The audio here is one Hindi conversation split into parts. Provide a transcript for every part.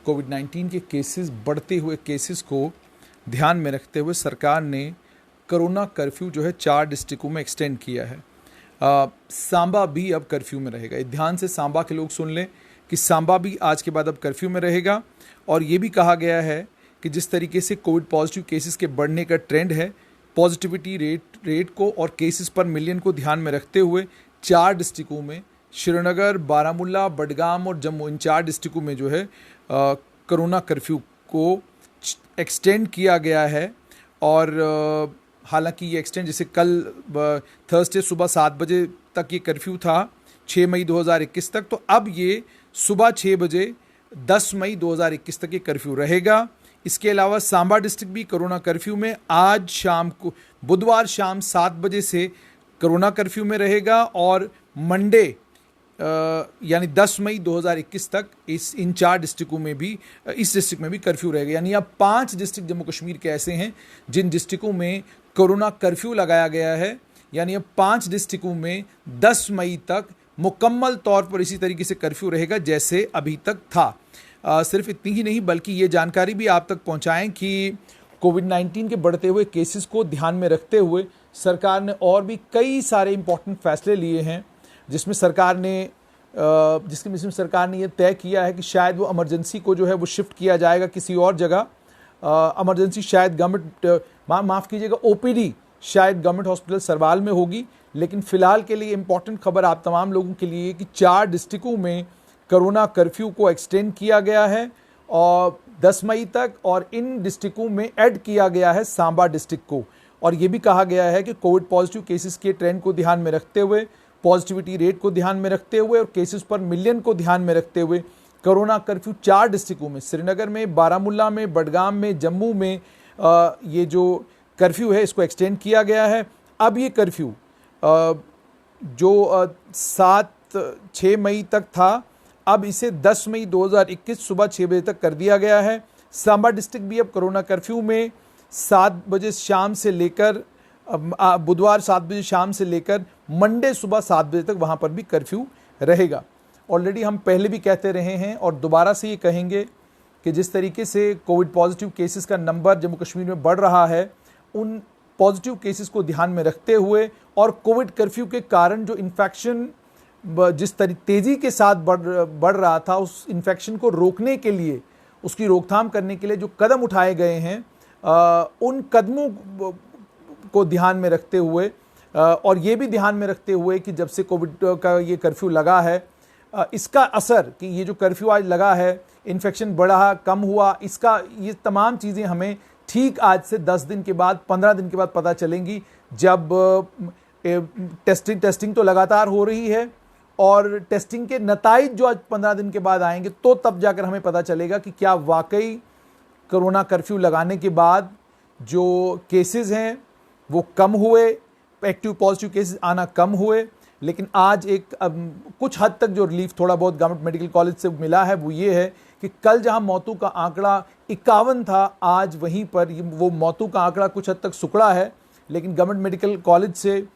कोविड-19 के केसेस बढ़ते हुए केसेस को ध्यान में रखते हुए सरकार ने कोरोना कर्फ्यू जो है 4 डिस्ट्रिक्टों में एक्सटेंड किया है। सांबा भी अब कर्फ्यू में रहेगा। ध्यान से सांबा के लोग सुन लें कि सांबा भी आज के बाद अब कर्फ्यू में रहेगा। और ये भी कहा गया है कि जिस तरीके से कोविड पॉजिटिव केसेस के बढ़ने का ट्रेंड है, पॉजिटिविटी रेट को और केसेस पर मिलियन को ध्यान में रखते हुए 4 डिस्ट्रिक्टों में श्रीनगर, बारामूला, बडगाम और जम्मू, इन 4 डिस्ट्रिक्टों में जो है कोरोना कर्फ्यू को एक्सटेंड किया गया है। और हालांकि ये एक्सटेंड, जैसे कल थर्सडे सुबह 7 बजे तक ये कर्फ्यू था 6 मई 2021 तक, तो अब ये सुबह 6 बजे 10 मई 2021 तक ये कर्फ्यू रहेगा। इसके अलावा सांबा डिस्ट्रिक्ट भी कोरोना कर्फ्यू में आज शाम को, बुधवार शाम 7 बजे से कोरोना कर्फ्यू में रहेगा और मंडे यानी 10 मई 2021 तक इन 4 डिस्ट्रिक्टों में भी, इस डिस्ट्रिक्ट में भी कर्फ्यू रहेगा। यानी अब 5 डिस्ट्रिक्ट जम्मू कश्मीर के ऐसे हैं जिन डिस्ट्रिक्टों में कोरोना कर्फ्यू लगाया गया है। यानी अब 5 डिस्ट्रिक्टों में 10 मई तक मुकम्मल तौर पर इसी तरीके से कर्फ्यू रहेगा जैसे अभी तक था। सिर्फ इतनी ही नहीं बल्कि ये जानकारी भी आप तक पहुंचाएं कि कोविड-19 के बढ़ते हुए केसेस को ध्यान में रखते हुए सरकार ने और भी कई सारे इंपॉर्टेंट फैसले लिए हैं, जिसमें सरकार ने यह तय किया है कि शायद वो इमरजेंसी को जो है वो शिफ्ट किया जाएगा किसी और जगह। इमरजेंसी शायद गवर्नमेंट, माफ़ कीजिएगा, ओपीडी शायद गवर्नमेंट हॉस्पिटल सरवाल में होगी। लेकिन फ़िलहाल के लिए इम्पॉर्टेंट खबर आप तमाम लोगों के लिए कि 4 डिस्ट्रिक्टों में कोरोना कर्फ्यू को एक्सटेंड किया गया है और 10 मई तक, और इन डिस्ट्रिक्टों में ऐड किया गया है सांबा डिस्ट्रिक्ट को। और ये भी कहा गया है कि कोविड पॉजिटिव केसेस के ट्रेंड को ध्यान में रखते हुए, पॉजिटिविटी रेट को ध्यान में रखते हुए और केसेस पर मिलियन को ध्यान में रखते हुए कोरोना कर्फ्यू 4 डिस्ट्रिक्टों में, श्रीनगर में, बारामूला में, बडगाम में, जम्मू में ये जो कर्फ्यू है इसको एक्सटेंड किया गया है। अब ये कर्फ्यू जो 6 मई तक था, अब इसे 10 मई 2021 सुबह 6 बजे तक कर दिया गया है। सांबा डिस्ट्रिक्ट भी अब कोरोना कर्फ्यू में 7 बजे शाम से लेकर बुधवार 7 बजे शाम से लेकर मंडे सुबह 7 बजे तक वहाँ पर भी कर्फ्यू रहेगा। ऑलरेडी हम पहले भी कहते रहे हैं और दोबारा से ये कहेंगे कि जिस तरीके से कोविड पॉजिटिव केसेस का नंबर जम्मू कश्मीर में बढ़ रहा है, उन पॉजिटिव केसेस को ध्यान में रखते हुए और कोविड कर्फ्यू के कारण जो इन्फेक्शन जिस तेज़ी के साथ बढ़ रहा था, उस इन्फेक्शन को रोकने के लिए, उसकी रोकथाम करने के लिए जो कदम उठाए गए हैं, उन कदमों को ध्यान में रखते हुए और ये भी ध्यान में रखते हुए कि जब से कोविड का ये कर्फ्यू लगा है, इसका असर, कि ये जो कर्फ्यू आज लगा है, इन्फेक्शन बढ़ा, कम हुआ, इसका ये तमाम चीज़ें हमें ठीक आज से 10 दिन के बाद, 15 दिन के बाद पता चलेंगी, जब टेस्टिंग तो लगातार हो रही है और टेस्टिंग के नताइज जो आज 15 दिन के बाद आएंगे, तो तब जाकर हमें पता चलेगा कि क्या वाकई कोरोना कर्फ्यू लगाने के बाद जो केसेस हैं वो कम हुए, एक्टिव पॉजिटिव केसेस आना कम हुए। लेकिन आज एक कुछ हद तक जो रिलीफ थोड़ा बहुत गवर्नमेंट मेडिकल कॉलेज से मिला है वो ये है कि कल जहां मौतों का आंकड़ा 51 था, आज वहीं पर वो मौतों का आंकड़ा कुछ हद तक सुकड़ा है। लेकिन गवर्नमेंट मेडिकल कॉलेज से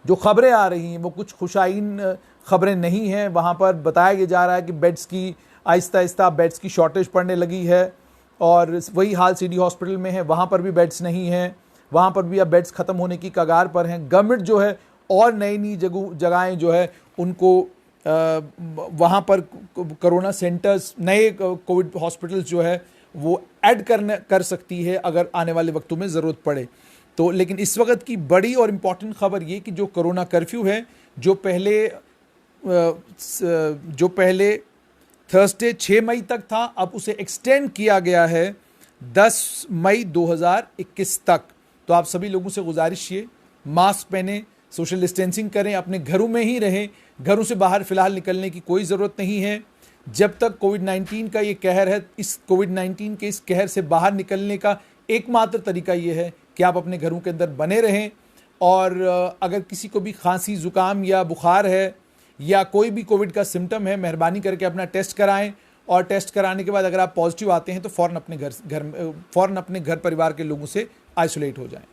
जो खबरें आ रही हैं वो कुछ खुशाइन खबरें नहीं हैं। वहाँ पर बताया जा रहा है कि बेड्स की आहिस्ता आहिस्ता बेड्स की शॉर्टेज पड़ने लगी है और वही हाल सिटी हॉस्पिटल में है, वहाँ पर भी बेड्स नहीं हैं, वहाँ पर भी अब बेड्स ख़त्म होने की कगार पर हैं। गवर्नमेंट जो है और नई जगहें जो है उनको वहाँ पर कोरोना सेंटर्स, नए कोविड हॉस्पिटल्स जो है वो ऐड कर सकती है अगर आने वाले वक्तों में ज़रूरत पड़े तो। लेकिन इस वक्त की बड़ी और इम्पॉर्टेंट खबर ये कि जो कोरोना कर्फ्यू है, जो पहले थर्सडे 6 मई तक था, अब उसे एक्सटेंड किया गया है 10 मई 2021 तक। तो आप सभी लोगों से गुजारिश ये, मास्क पहने, सोशल डिस्टेंसिंग करें, अपने घरों में ही रहें, घरों से बाहर फ़िलहाल निकलने की कोई ज़रूरत नहीं है। जब तक कोविड-19 का ये कहर है, इस कोविड-19 के इस कहर से बाहर निकलने का एकमात्र तरीका ये है कि आप अपने घरों के अंदर बने रहें। और अगर किसी को भी खांसी, ज़ुकाम या बुखार है या कोई भी कोविड का सिम्टम है, मेहरबानी करके अपना टेस्ट कराएं और टेस्ट कराने के बाद अगर आप पॉजिटिव आते हैं तो फ़ौरन अपने घर परिवार के लोगों से आइसोलेट हो जाएं।